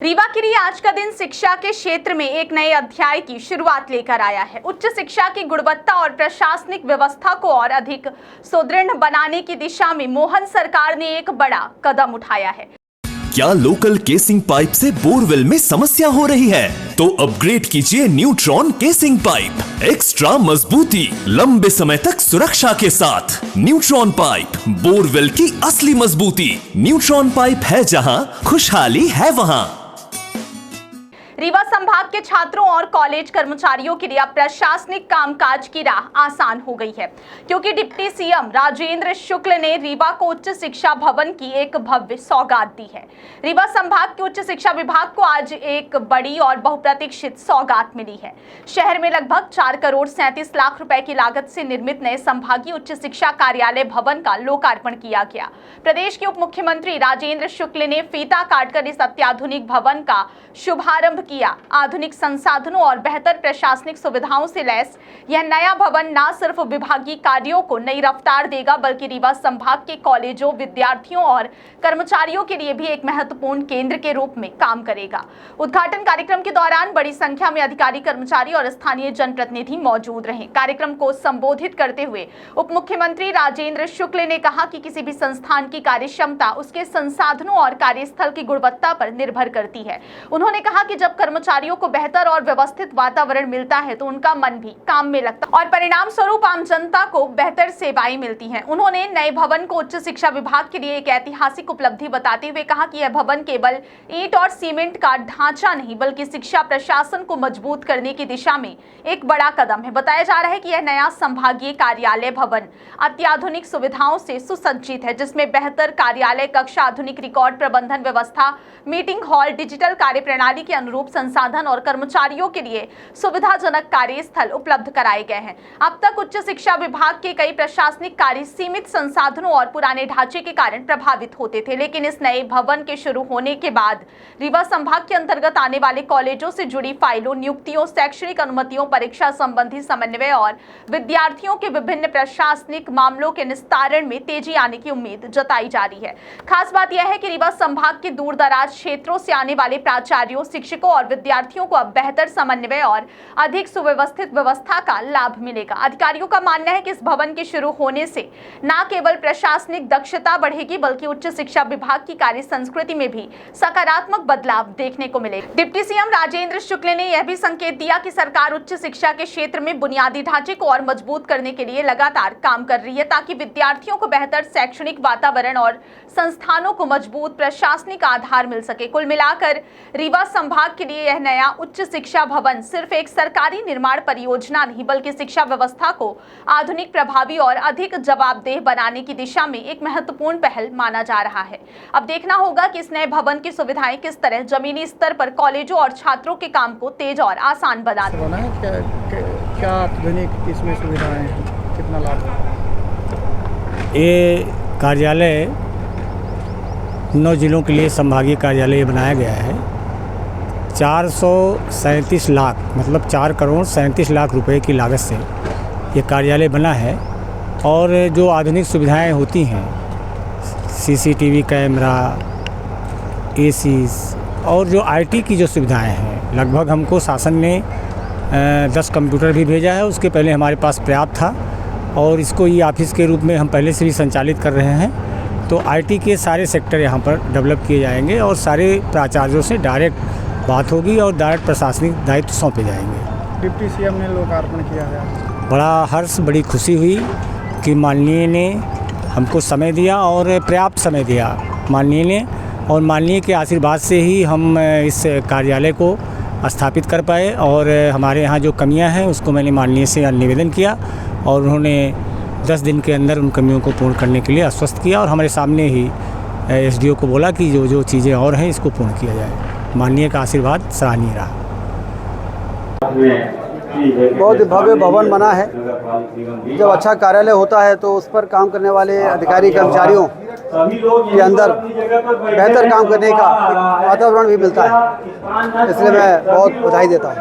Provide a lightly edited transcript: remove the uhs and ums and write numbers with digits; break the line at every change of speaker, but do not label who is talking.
रीवा के लिए आज का दिन शिक्षा के क्षेत्र में एक नए अध्याय की शुरुआत लेकर आया है। उच्च शिक्षा की गुणवत्ता और प्रशासनिक व्यवस्था को और अधिक सुदृढ़ बनाने की दिशा में मोहन सरकार ने एक बड़ा कदम उठाया है।
क्या लोकल केसिंग पाइप से बोरवेल में समस्या हो रही है? तो अपग्रेड कीजिए न्यूट्रॉन केसिंग पाइप। एक्स्ट्रा मजबूती, लंबे समय तक सुरक्षा के साथ। न्यूट्रॉन पाइप, बोरवेल की असली मजबूती। न्यूट्रॉन पाइप है जहां, खुशहाली है वहां।
रीवा संभाग के छात्रों और कॉलेज कर्मचारियों के लिए अब प्रशासनिक कामकाज की राह आसान हो गई है, क्योंकि डिप्टी सीएम राजेंद्र शुक्ल ने रीवा को उच्च शिक्षा भवन की एक भव्य सौगात दी है। रीवा संभाग के उच्च शिक्षा विभाग को आज एक बड़ी और बहुप्रतीक्षित सौगात मिली है। शहर में लगभग 4,37,00,000 रुपए की लागत से निर्मित नए संभागीय उच्च शिक्षा कार्यालय भवन का लोकार्पण किया गया। प्रदेश के उप मुख्यमंत्री राजेंद्र शुक्ल ने फीता काटकर इस अत्याधुनिक भवन का शुभारंभ किया। आधुनिक संसाधनों और बेहतर प्रशासनिक सुविधाओं से लैस यह नया भवन न सिर्फ विभागीय कार्यों को नई रफ्तार देगा, बल्कि रीवा संभाग के कॉलेजों, विद्यार्थियों और कर्मचारियों के लिए भी एक महत्वपूर्ण केंद्र के रूप में काम करेगा। उद्घाटन कार्यक्रम के दौरान बड़ी संख्या में अधिकारी, कर्मचारी और स्थानीय जनप्रतिनिधि मौजूद रहे। कार्यक्रम को संबोधित करते हुए उप मुख्यमंत्री राजेंद्र शुक्ल ने कहा कि किसी भी संस्थान की कार्यक्षमता उसके संसाधनों और कार्यस्थल की गुणवत्ता पर निर्भर करती है। उन्होंने कहा कि जब कर्मचारियों को बेहतर और व्यवस्थित वातावरण मिलता है तो उनका मन भी काम में लगता है और परिणाम स्वरूप आम जनता को बेहतर सेवाएं मिलती हैं। उन्होंने नए भवन को उच्च शिक्षा विभाग के लिए एक ऐतिहासिक उपलब्धि बताते हुए कहा कि यह भवन केवल ईंट और सीमेंट का ढांचा नहीं, बल्कि शिक्षा प्रशासन को मजबूत करने की दिशा में एक बड़ा कदम है। बताया जा रहा है कि यह नया संभागीय कार्यालय भवन अत्याधुनिक सुविधाओं से सुसज्जित है, जिसमें बेहतर कार्यालय कक्ष, आधुनिक रिकॉर्ड प्रबंधन व्यवस्था, मीटिंग हॉल, डिजिटल कार्य प्रणाली के अनुरूप संसाधन और कर्मचारियों के लिए सुविधाजनक कार्यस्थल उपलब्ध कराए गए हैं। अब तक उच्च शिक्षा विभाग के कई प्रशासनिक कार्य सीमित संसाधनों और पुराने ढांचे के कारण प्रभावित होते थे, लेकिन इस नए भवन के शुरू होने के बाद रीवा संभाग के अंतर्गत आने वाले कॉलेजों से जुड़ी फाइलों, नियुक्तियों, शैक्षणिक अनुमतियों, परीक्षा संबंधी समन्वय और विद्यार्थियों के विभिन्न प्रशासनिक मामलों के निस्तारण में तेजी आने की उम्मीद जताई जा रही है। खास बात यह है कि रीवा संभाग के दूर दराज क्षेत्रों से आने वाले प्राचार्यों, शिक्षकों और विद्यार्थियों को अब बेहतर समन्वय और अधिक सुव्यवस्थित व्यवस्था का लाभ मिलेगा। अधिकारियों का मानना है कि इस भवन के शुरू होने से न केवल प्रशासनिक दक्षता बढ़ेगी, बल्कि उच्च शिक्षा विभाग की कार्य संस्कृति में भी सकारात्मक बदलाव देखने को मिलेगा। डिप्टी सीएम राजेंद्र शुक्ल ने यह भी संकेत दिया कि सरकार उच्च शिक्षा के क्षेत्र में बुनियादी ढांचे को और मजबूत करने के लिए लगातार काम कर रही है, ताकि विद्यार्थियों को बेहतर शैक्षणिक वातावरण और संस्थानों को मजबूत प्रशासनिक आधार मिल सके। कुल मिलाकर रीवा संभाग के लिए यह नया उच्च शिक्षा भवन सिर्फ एक सरकारी निर्माण परियोजना नहीं, बल्कि शिक्षा व्यवस्था को आधुनिक, प्रभावी और अधिक जवाबदेह बनाने की दिशा में एक महत्वपूर्ण पहल माना जा रहा है। अब देखना होगा कि इस नए भवन की सुविधाएं किस तरह जमीनी स्तर पर कॉलेजों और छात्रों के काम को तेज और आसान बना दें।
क्या आधुनिक इसमें सुविधाएं हैं, कितना लाभ?
ये कार्यालय 9 जिलों के लिए संभागीय कार्यालय बनाया गया है। 437 लाख मतलब 4,37,00,000 रुपए की लागत से ये कार्यालय बना है। और जो आधुनिक सुविधाएं होती हैं, सीसीटीवी कैमरा, एसीज और जो आईटी की जो सुविधाएं हैं, लगभग हमको शासन ने 10 कंप्यूटर भी भेजा है। उसके पहले हमारे पास पर्याप्त था और इसको ई ऑफिस के रूप में हम पहले से भी संचालित कर रहे हैं। तो आईटी के सारे सेक्टर यहाँ पर डेवलप किए जाएंगे और सारे प्राचार्यों से डायरेक्ट बात होगी और डायरेक्ट प्रशासनिक दायित्व सौंपे जाएंगे।
डिप्टी सीएम ने लोकार्पण किया है।
बड़ा हर्ष, बड़ी खुशी हुई कि माननीय ने हमको समय दिया और पर्याप्त समय दिया माननीय ने, और माननीय के आशीर्वाद से ही हम इस कार्यालय को स्थापित कर पाए। और हमारे यहाँ जो कमियाँ हैं उसको मैंने माननीय से निवेदन किया और उन्होंने 10 दिन के अंदर उन कमियों को पूर्ण करने के लिए आश्वस्त किया और हमारे सामने ही एसडीओ को बोला कि जो चीज़ें और हैं इसको पूर्ण किया जाए। माननीय का आशीर्वाद सराहनीय रहा।
बहुत भव्य भवन बना है। जब अच्छा कार्यालय होता है तो उस पर काम करने वाले अधिकारी, कर्मचारियों के अंदर बेहतर काम करने का वातावरण भी मिलता है। इसलिए मैं बहुत बधाई देता हूँ।